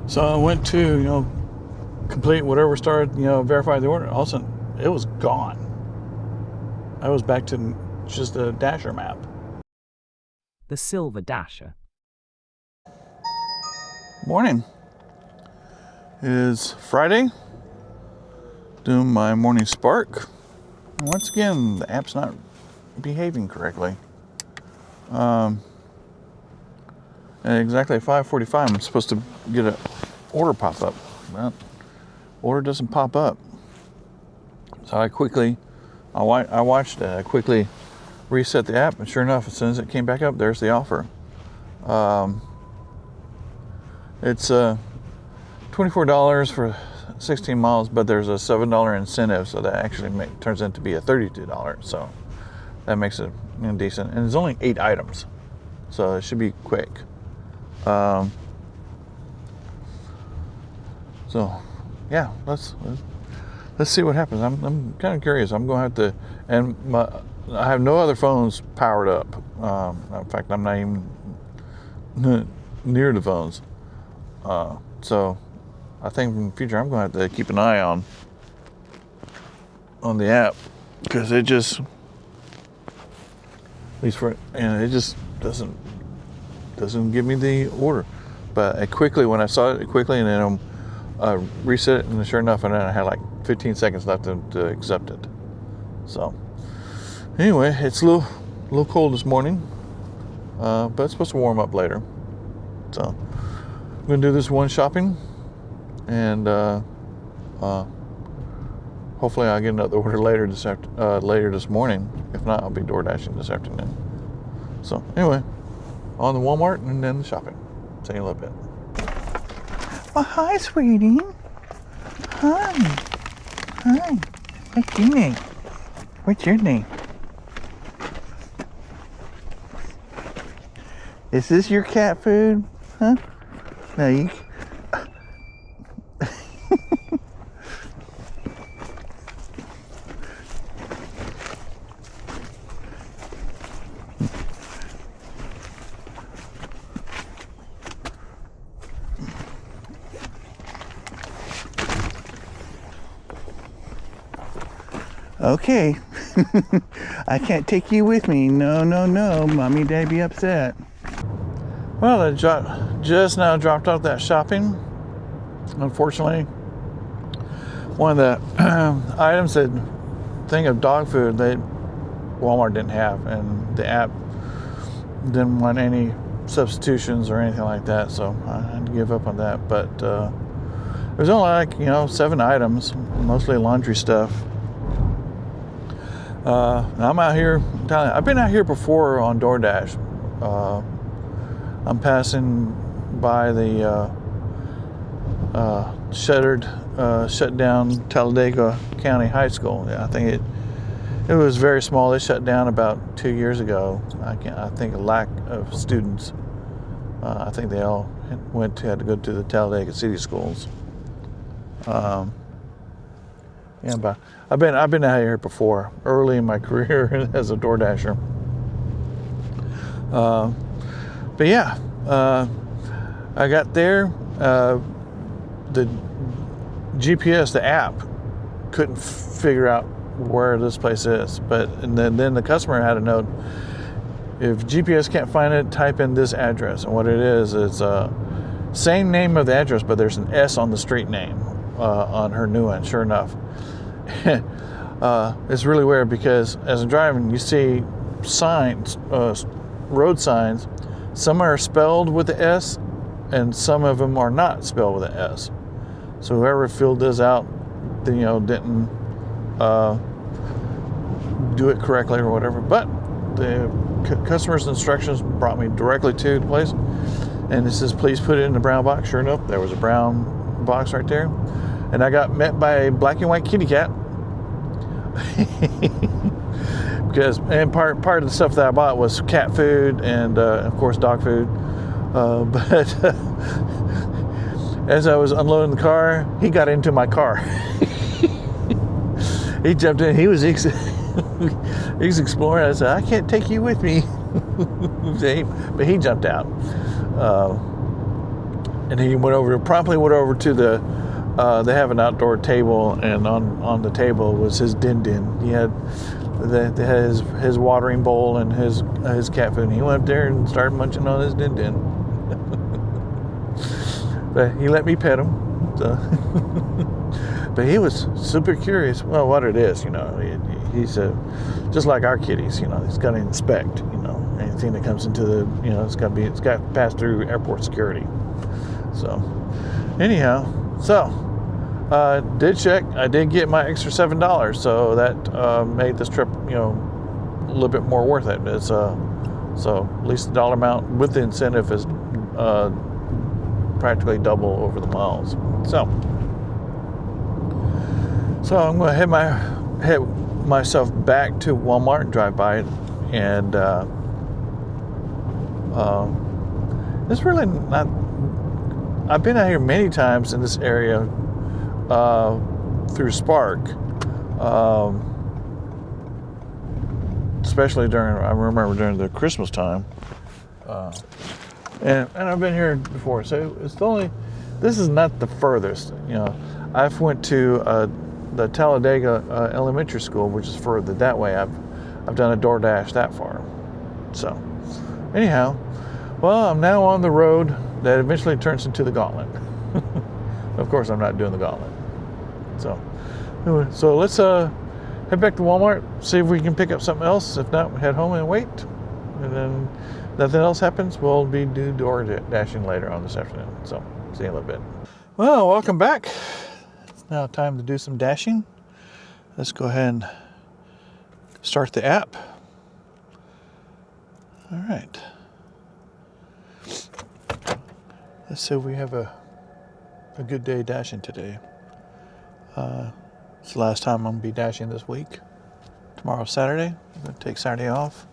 So I went to, complete whatever started, verify the order. All of a sudden, it was gone. I was back to just a Dasher map. The Silver Dasher. Morning. It is Friday. Doing my morning Spark. And once again, the app's not behaving correctly. At exactly 5:45, I'm supposed to get an order pop up. Well, order doesn't pop up. So I watched it. I quickly reset the app, and sure enough, as soon as it came back up, there's the offer. It's $24 for 16 miles, but there's a $7 incentive, so that actually turns into be a $32. So that makes it decent, and it's only 8 items, so it should be quick. So yeah, let's see what happens. I'm kind of curious. I'm going to have to, and I have no other phones powered up. In fact, I'm not even near the phones. So I think in the future I'm going to have to keep an eye on the app, because it just, at least for, it just doesn't give me the order. But when I saw it quickly, and then reset it, and sure enough, and then I had like 15 seconds left to accept it. So anyway, it's a little cold this morning, but it's supposed to warm up later. So I'm gonna do this one shopping, and hopefully I'll get another order later this morning. If not, I'll be DoorDashing this afternoon. So anyway, on the Walmart and then the shopping. See you in a little bit. Well, hi, sweetie. Hi. What's your name? What's your name? Is this your cat food? Huh? No, you... Okay. I can't take you with me. No. Mommy and Daddy be upset. Well, I just now dropped off that shopping. Unfortunately, one of the items that thing of dog food that Walmart didn't have, and the app didn't want any substitutions or anything like that, so I had to give up on that. But it was only like 7 items, mostly laundry stuff. I'm out here. I've been out here before on DoorDash. I'm passing by the shut down Talladega County High School. Yeah, I think it was very small. They shut down about 2 years ago. I think a lack of students. I think they all had to go to the Talladega City schools. Yeah, but I've been out here before, early in my career as a DoorDasher. But yeah, I got there. The GPS, the app, couldn't figure out where this place is. And then the customer had a note: if GPS can't find it, type in this address. And what it is same name of the address, but there's an S on the street name on her new one. Sure enough. It's really weird, because as I'm driving, you see signs, road signs. Some are spelled with the S, and some of them are not spelled with an S. So whoever filled this out, didn't do it correctly or whatever. But the customer's instructions brought me directly to the place, and it says, please put it in the brown box. Sure enough, there was a brown box right there. And I got met by a black and white kitty cat. And part of the stuff that I bought was cat food and of course dog food. But as I was unloading the car, he got into my car. He jumped in. He was exploring. I said, I can't take you with me. But he jumped out. And he promptly went over to the, they have an outdoor table, and on the table was his din. He had his watering bowl and his cat food. And he went up there and started munching on his din. But he let me pet him. So. But he was super curious. Well, what it is, he's just like our kitties. He's got to inspect. Anything that comes into the, it's got to pass through airport security. So, anyhow, did check. I did get my extra $7, so that made this trip, a little bit more worth it. It's so at least the dollar amount with the incentive is practically double over the miles. So I'm going to head myself back to Walmart and drive by it, and it's really not. I've been out here many times in this area through Spark, especially I remember during the Christmas time, and I've been here before. So this is not the furthest. I've went to the Talladega Elementary School, which is further that way. I've done a DoorDash that far. So anyhow, well, I'm now on the road that eventually turns into the Gauntlet. Of course, I'm not doing the Gauntlet. So anyway, let's head back to Walmart, see if we can pick up something else. If not, head home and wait. And then nothing else happens, we'll be DoorDashing later on this afternoon. So see you in a little bit. Well, welcome back. It's now time to do some dashing. Let's go ahead and start the app. All right. Let's see if we have a good day dashing today. It's the last time I'm going to be dashing this week. Tomorrow's Saturday. I'm going to take Saturday off.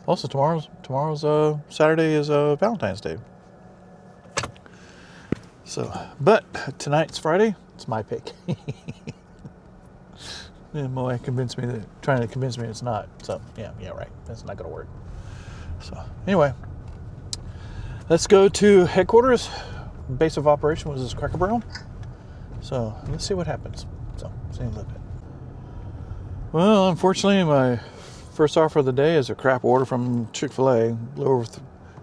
Also, tomorrow's Saturday is Valentine's Day. So, but tonight's Friday. It's my pick. And my wife trying to convince me it's not. So yeah, right. That's not going to work. So anyway, let's go to headquarters. Base of operation was this Cracker Barrel. So let's see what happens. So see you in a little bit. Well, unfortunately, my first offer of the day is a crap order from Chick-fil-A, a little over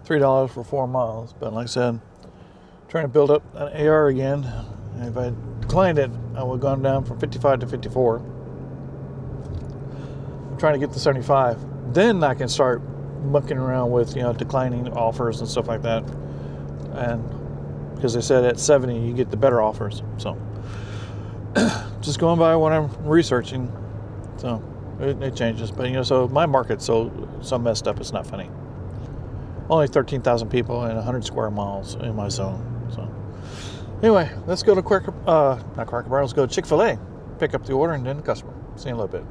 $3 for 4 miles. But like I said, trying to build up an AR again. And if I declined it, I would have gone down from 55 to 54. I'm trying to get to 75. Then I can start mucking around with, declining offers and stuff like that. And because they said at 70, you get the better offers. So just going by what I'm researching. So it changes. But, so my market's so messed up, it's not funny. Only 13,000 people and 100 square miles in my zone. So anyway, let's go to not Cracker Barrel, let's go to Chick-fil-A. Pick up the order and then the customer. See you in a little bit.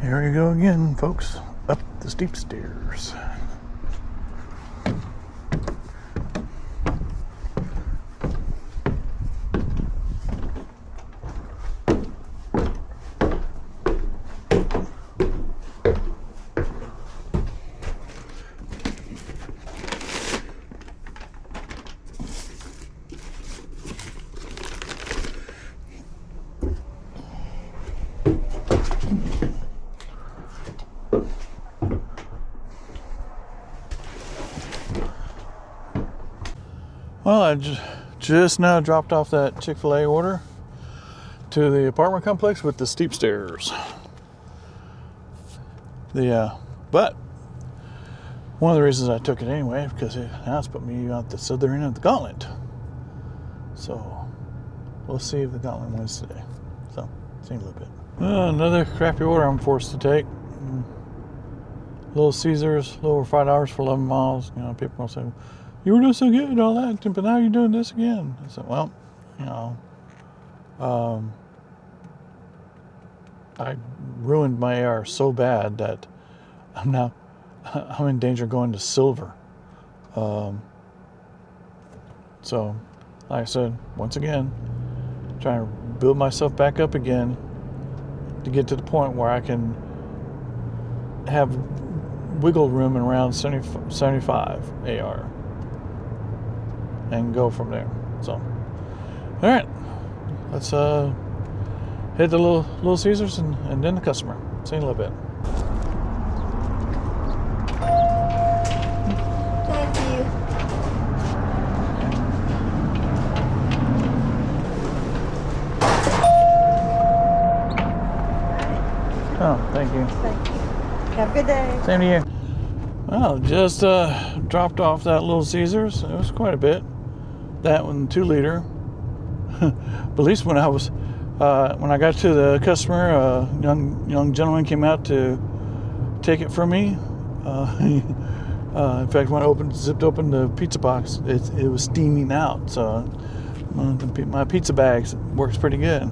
Here we go again, folks. Up the steep stairs. Well, I just now dropped off that Chick-fil-A order to the apartment complex with the steep stairs. But one of the reasons I took it anyway, because now it's put me at the southern end of the Gauntlet. So we'll see if the Gauntlet wins today. So see you in a little bit. Another crappy order I'm forced to take. Little Caesars, a little over $5 for 11 miles. People will say, you were doing so good and all that, but now you're doing this again. I said, well, I ruined my AR so bad that I'm in danger of going to silver. So, like I said, once again, trying to build myself back up again to get to the point where I can have wiggle room in around 75 AR and go from there. So, all right, let's hit the Little Caesars and then the customer. See you in a little bit. Thank you. Oh, thank you. Thank you. Have a good day. Same to you. Well, just dropped off that Little Caesars. It was quite a bit. That one, 2 liter. But at least when I was when I got to the customer, a young gentleman came out to take it from me. In fact, when I zipped open the pizza box, it was steaming out. So my pizza bags works pretty good.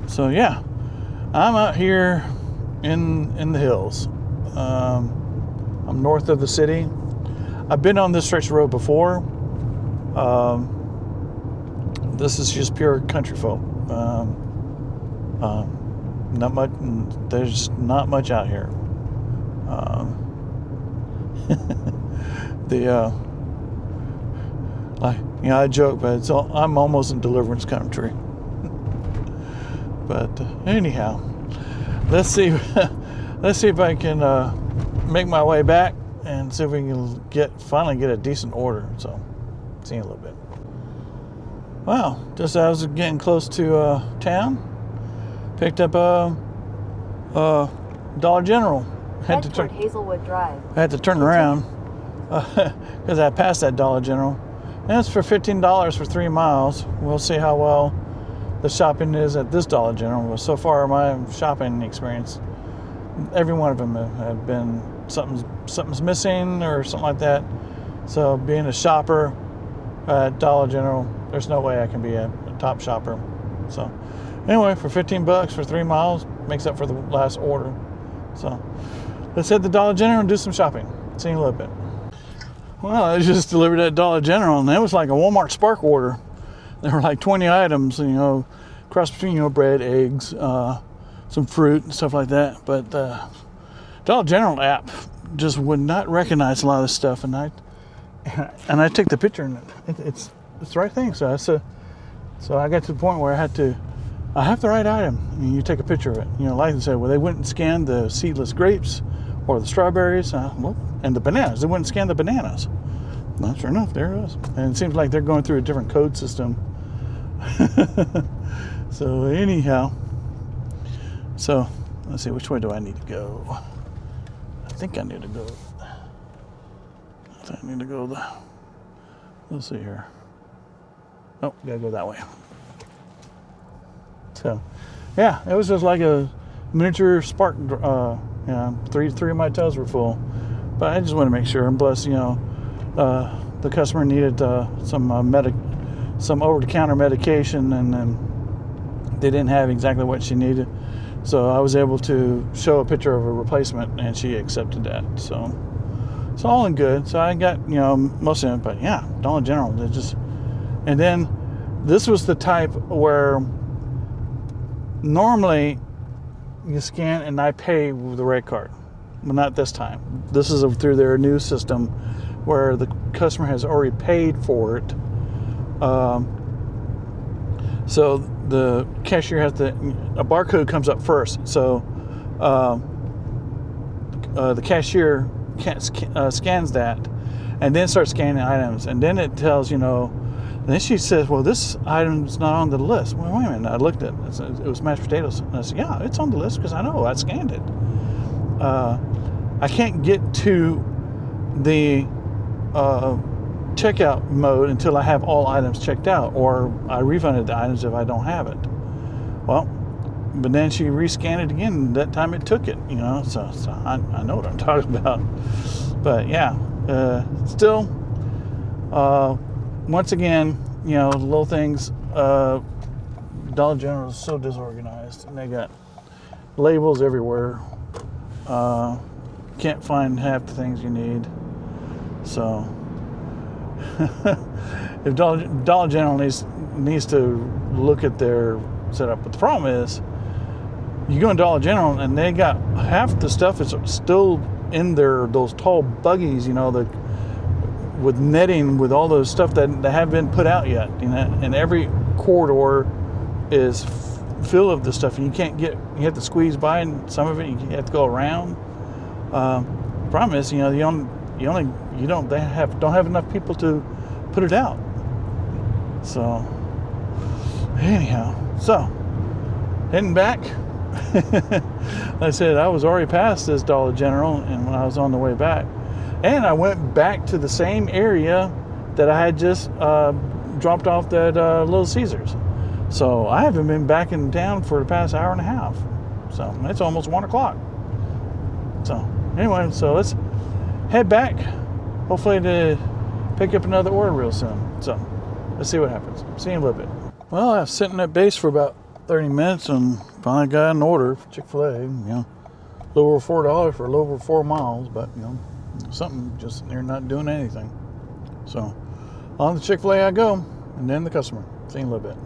So yeah, I'm out here in the hills. I'm north of the city. I've been on this stretch of road before. This is just pure country folk. Not much. There's not much out here. I joke, but I'm almost in deliverance country. But anyhow, let's see if I can make my way back and see if we can finally get a decent order. So, see you in a little bit. Wow, just as I was getting close to town, picked up a Dollar General. Head toward Hazelwood Drive. I had to turn around because I passed that Dollar General. And it's for $15 for 3 miles. We'll see how well the shopping is at this Dollar General. But so far, my shopping experience, every one of them have been something's missing or something like that. So being a shopper at Dollar General, there's no way I can be a top shopper. So anyway, for $15 for 3 miles, makes up for the last order. So let's hit the Dollar General and do some shopping. See you in a little bit. Well, I just delivered at Dollar General, and that was like a Walmart Spark order. There were like 20 items, cross between, bread, eggs, some fruit and stuff like that. But Dollar General app just would not recognize a lot of this stuff, and I took the picture, and it's the right thing. So I got to the point where I have the right item. And you take a picture of it. Like I said, well, they wouldn't scan the seedless grapes or the strawberries, and the bananas. They wouldn't scan the bananas. Well, sure enough, there it was. And it seems like they're going through a different code system. So anyhow, let's see, which way do I need to go? I think I need to go. Let's see here. Oh, gotta go that way. So, yeah, it was just like a miniature Spark. Three of my toes were full, but I just want to make sure. And plus, the customer needed some over-the-counter medication, and they didn't have exactly what she needed. So I was able to show a picture of a replacement, and she accepted that. So it's all in good. So I got most of it, but yeah, Dollar General. And then this was the type where normally you scan and I pay with the red card. Well, not this time. This is through their new system where the customer has already paid for it. So the cashier has a barcode comes up first. So the cashier scans that and then starts scanning items. And then it tells, and then she says, well, this item's not on the list. Well, wait a minute. I looked at it. It was mashed potatoes. And I said, yeah, it's on the list because I know I scanned it. I can't get to the checkout mode until I have all items checked out, or I refunded the items if I don't have it. Well, but then she rescanned it again, and that time it took it, so I know what I'm talking about. But yeah, still, once again, little things, Dollar General is so disorganized, and they got labels everywhere. Can't find half the things you need. So if Dollar General needs to look at their setup, but the problem is, You go in Dollar General and they got half the stuff is still in those tall buggies, you know, with netting, with all those stuff that haven't been put out yet. You know, and every corridor is full of this stuff, and you have to squeeze by, and some of it you have to go around. Problem is, you know, don't have enough people to put it out. So anyhow, heading back. Like I said, I was already past this Dollar General, and when I was on the way back, and I went back to the same area that I had just dropped off that Little Caesars. So I haven't been back in town for the past hour and a half. So it's almost 1 o'clock. So anyway, so let's head back. Hopefully to pick up another order real soon. So let's see what happens. See you in a little bit. Well, I was sitting at base for about 30 minutes and finally got an order for Chick-fil-A. You know, a little over $4 for a little over 4 miles, but you know, something just they're not doing anything. So on the Chick-fil-A I go, and then the customer. See you in a little bit.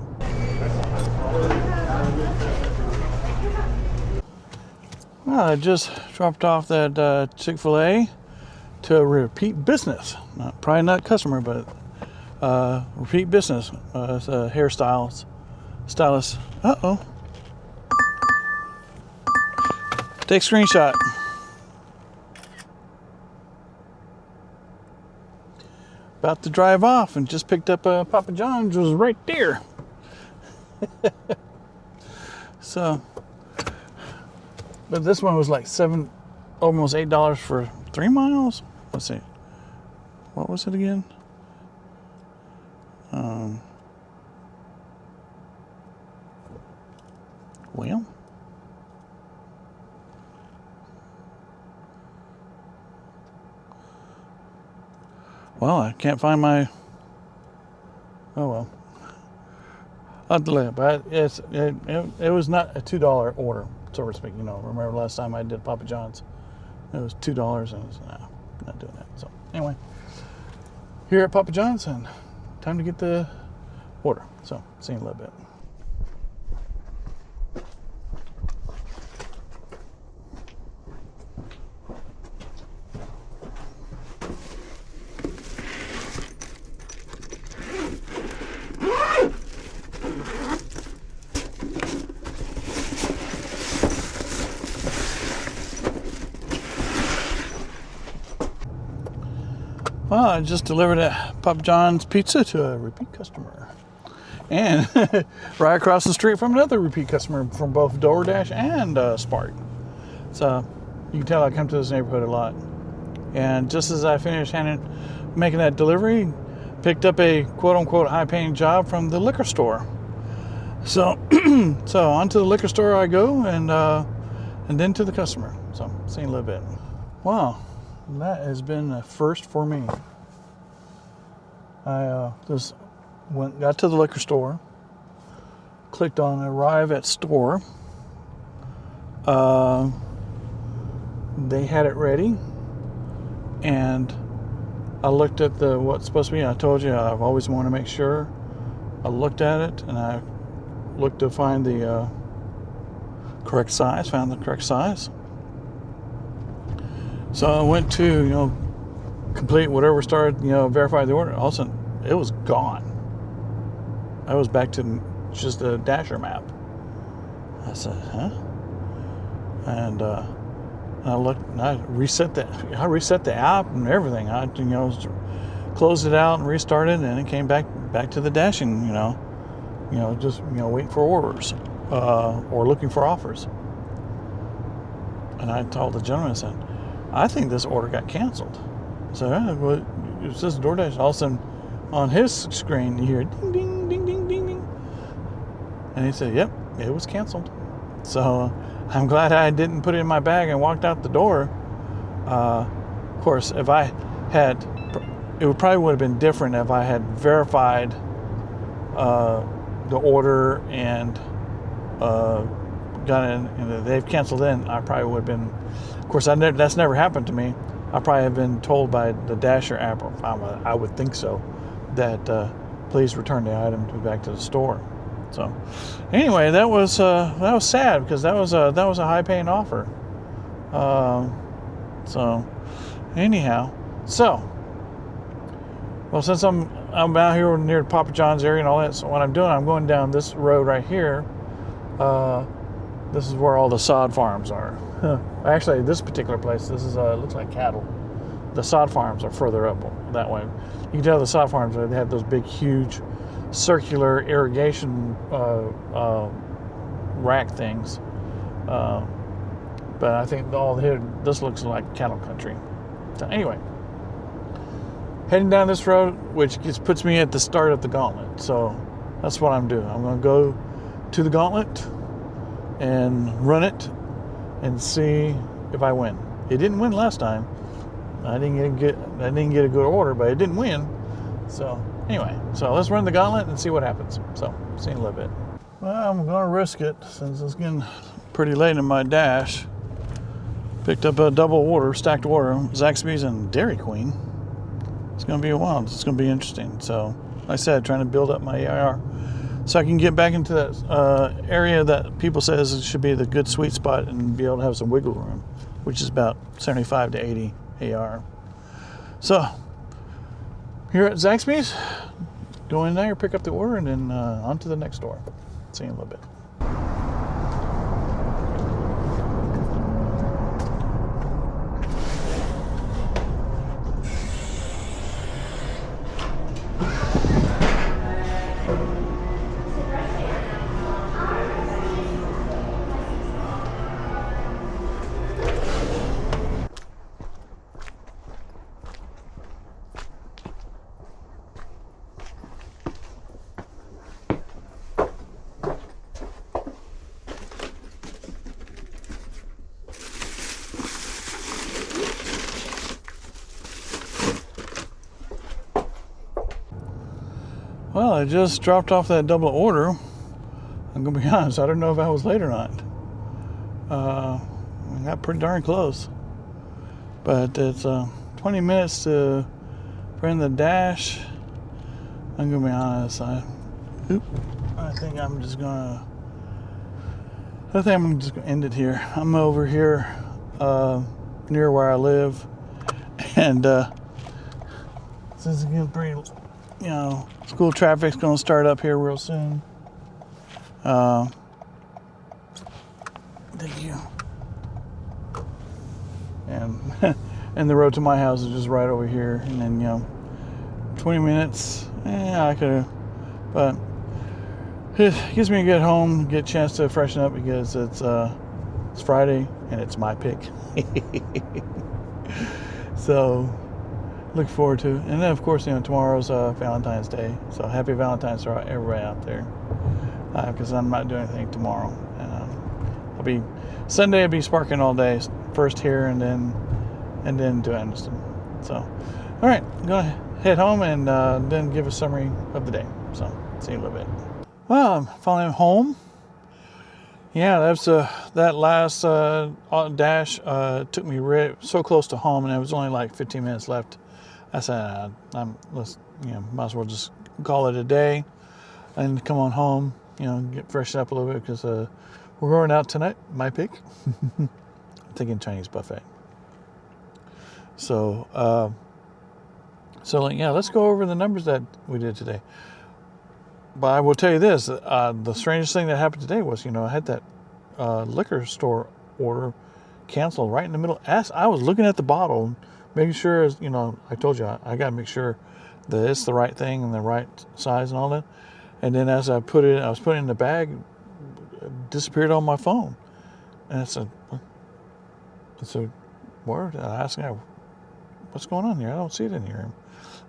Well, I just dropped off that Chick-fil-A to a repeat business. Probably not customer, but repeat business. It's a hairstylist. Uh-oh. Take screenshot. About to drive off and just picked up Papa John's, was right there. So, but this one was like almost $8 for 3 miles. Let's see. What was it again? Well, I can't find my. Oh well. I'll delay it, but it was not a $2 order, so to speak. You know, remember last time I did Papa John's, it was $2, and I was not doing that. So anyway, here at Papa John's, and time to get the order. So see you in a little bit. Well, I just delivered a Papa John's pizza to a repeat customer. And right across the street from another repeat customer from both DoorDash and Spark. So you can tell I come to this neighborhood a lot. And just as I finished making that delivery, picked up a quote-unquote high-paying job from the liquor store. So, so onto the liquor store I go, and then to the customer. So see you in a little bit. Wow. That has been a first for me. I just got to the liquor store, clicked on arrive at store. They had it ready, and I looked at what's supposed to be. I told you I've always wanted to make sure. I looked at it, and I looked to find the correct size. Found the correct size. So I went to, complete whatever started, verify the order. All of a sudden, it was gone. I was back to just a Dasher map. I said, huh? And I looked, and I reset the app and everything. I, closed it out and restarted, and it came back to the dashing, just, waiting for orders, or looking for offers. And I told the gentleman, I said, I think this order got canceled. So it says DoorDash. All of a sudden, on his screen, you hear ding, ding, ding, ding, ding, ding. And he said, yep, it was canceled. So I'm glad I didn't put it in my bag and walked out the door. Of course, if I had, it probably would have been different if I had verified the order and got in, and they've canceled in. I probably would have been. Of course, that's never happened to me. I probably have been told by the Dasher app, or I would think so, that please return the item back to the store. So anyway, that was sad because that was a high paying offer. So anyhow, well, since I'm out here near Papa John's area and all that, so what I'm doing, I'm going down this road right here. This is where all the sod farms are. Actually, this particular place, this is looks like cattle. The sod farms are further up that way. You can tell the sod farms, they have those big, huge, circular irrigation rack things. But I think all here, this looks like cattle country. So anyway, heading down this road, which puts me at the start of the gauntlet. So that's what I'm doing. I'm going to go to the gauntlet and run it and see if I win. It didn't win last time. I didn't get a good order, but it didn't win. So anyway, so let's run the gauntlet and see what happens. So see you in a little bit. Well, I'm going to risk it since it's getting pretty late in my dash. Picked up a double order, stacked order, Zaxby's and Dairy Queen. It's going to be a while. It's going to be interesting. So, like I said, trying to build up my AIR so I can get back into that area that people says it should be the good sweet spot and be able to have some wiggle room, which is about 75 to 80 AR. So, here at Zaxby's, go in there, pick up the order, and then on to the next door. See you in a little bit. Well, I just dropped off that double order. I'm gonna be honest, I don't know if I was late or not. I got pretty darn close. But it's 20 minutes to bring the dash. I'm gonna be honest, I think I'm just gonna end it here. I'm over here near where I live, and since it's getting pretty, school traffic's gonna start up here real soon. Thank you. And the road to my house is just right over here, and then 20 minutes. I could have, but it gives me a good home, get a chance to freshen up because it's Friday and it's my pick. So look forward to it. And then of course tomorrow's Valentine's Day, so happy Valentine's to everybody out there, because I'm not doing anything tomorrow. Sunday I'll be sparking all day, first here and then to Anderson. So all right, I'm gonna head home and then give a summary of the day. So see you in a little bit. Well, I'm finally home. Yeah, that's that last dash took me so close to home, and it was only like 15 minutes left. I said, might as well just call it a day and come on home, get freshened up a little bit because we're going out tonight. My pick. I'm thinking Chinese buffet. So, let's go over the numbers that we did today. But I will tell you this, the strangest thing that happened today was, I had that liquor store order canceled right in the middle. As I was looking at the bottle, making sure, I told you, I got to make sure that it's the right thing and the right size and all that. And then as I was putting it in the bag, it disappeared on my phone. And I said, word? I asked her, what's going on here? I don't see it in here.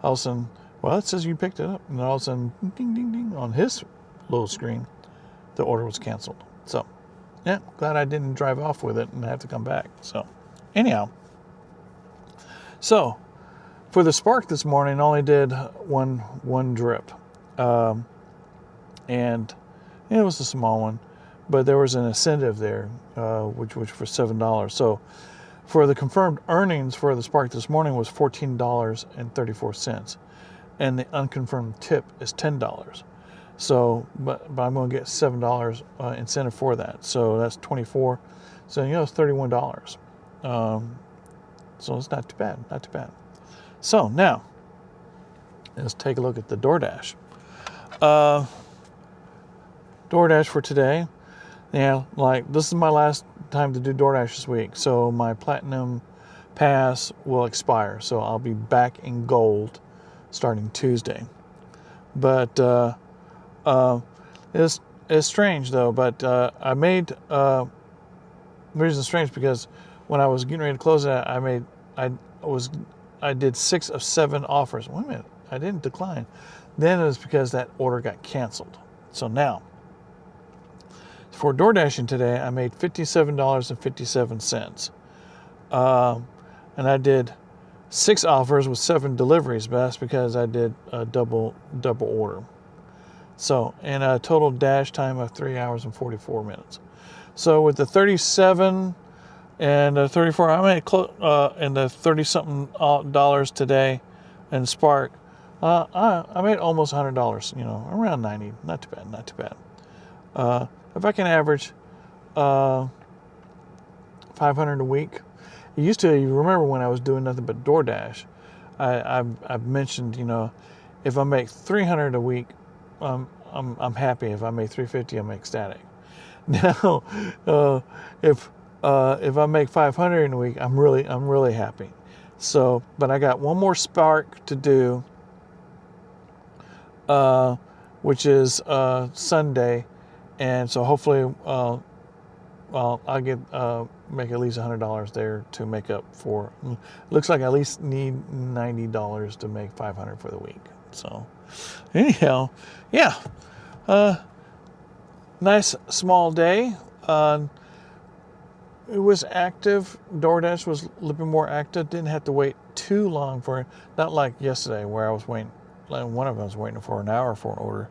All of a sudden, well, it says you picked it up. And all of a sudden, ding, ding, ding, on his little screen, the order was canceled. So, yeah, glad I didn't drive off with it and have to come back. So, anyhow. So, for the Spark this morning, I only did one drip. And it was a small one. But there was an incentive there, which for $7. So, for the confirmed earnings for the Spark this morning was $14.34. And the unconfirmed tip is $10. So, but I'm going to get $7 incentive for that. So that's 24. So it's $31. So it's not too bad, not too bad. So now let's take a look at the DoorDash. DoorDash for today. Yeah, like this is my last time to do DoorDash this week. So my platinum pass will expire. So I'll be back in gold starting Tuesday. But it's strange though. But I made the reason it's strange because when I was getting ready to close it, I did 6 of 7 offers. Wait a minute, I didn't decline. Then it was because that order got canceled. So now, for DoorDashing today, I made $57.57. And I did 6 offers with 7 deliveries, but that's because I did a double order. So, and a total dash time of 3 hours and 44 minutes. So with the 37 and the 34, I made and the 30-something dollars today in Spark, I made almost $100, around 90. Not too bad, not too bad. If I can average 500 a week. It used to, you remember when I was doing nothing but DoorDash, I've mentioned, if I make 300 a week, I'm happy. If I make 350, I'm ecstatic. Now, if I make 500 a week, I'm really happy. So, but I got one more Spark to do, which is Sunday, and so hopefully, I'll get make at least $100 there to make up for. Looks like I at least need $90 to make 500 for the week. So, anyhow, yeah, nice small day. It was active. DoorDash was a little bit more active. Didn't have to wait too long for it. Not like yesterday where I was waiting. Like one of them was waiting for an hour for an order,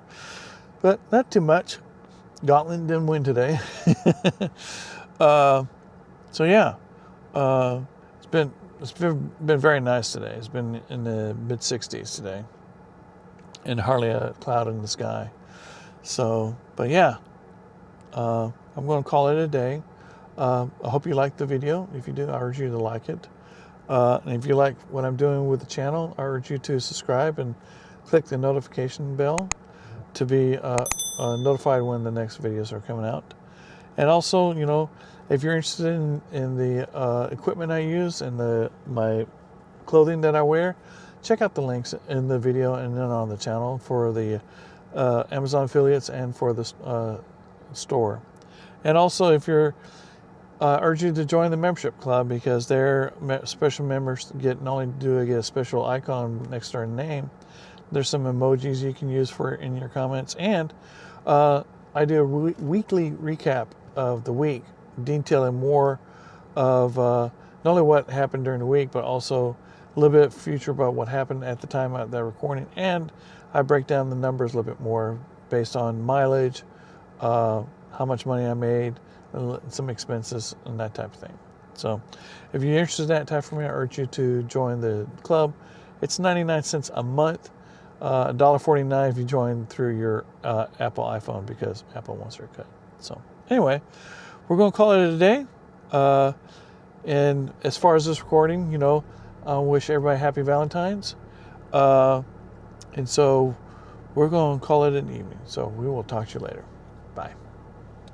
but not too much. Gauntlet didn't win today. So yeah, it's been very nice today. It's been in the mid 60s today, and hardly a cloud in the sky. So, but yeah, I'm going to call it a day. I hope you liked the video. If you do, I urge you to like it. And if you like what I'm doing with the channel, I urge you to subscribe and click the notification bell to be notified when the next videos are coming out. And also, if you're interested in the equipment I use and my clothing that I wear, check out the links in the video and then on the channel for the Amazon affiliates and for the store. And also, if you're urge you to join the membership club, because their special members not only do they get a special icon next to their name, there's some emojis you can use in your comments, and I do a weekly recap of the week, detailing more of not only what happened during the week, but also a little bit future about what happened at the time of that recording, and I break down the numbers a little bit more based on mileage, how much money I made, some expenses, and that type of thing. So if you're interested in that type of me, I urge you to join the club. It's 99 cents a month, $1.49 if you join through your Apple iPhone, because Apple wants their cut. So anyway, we're going to call it a day. And as far as this recording, I wish everybody happy Valentine's. And so we're going to call it an evening. So we will talk to you later.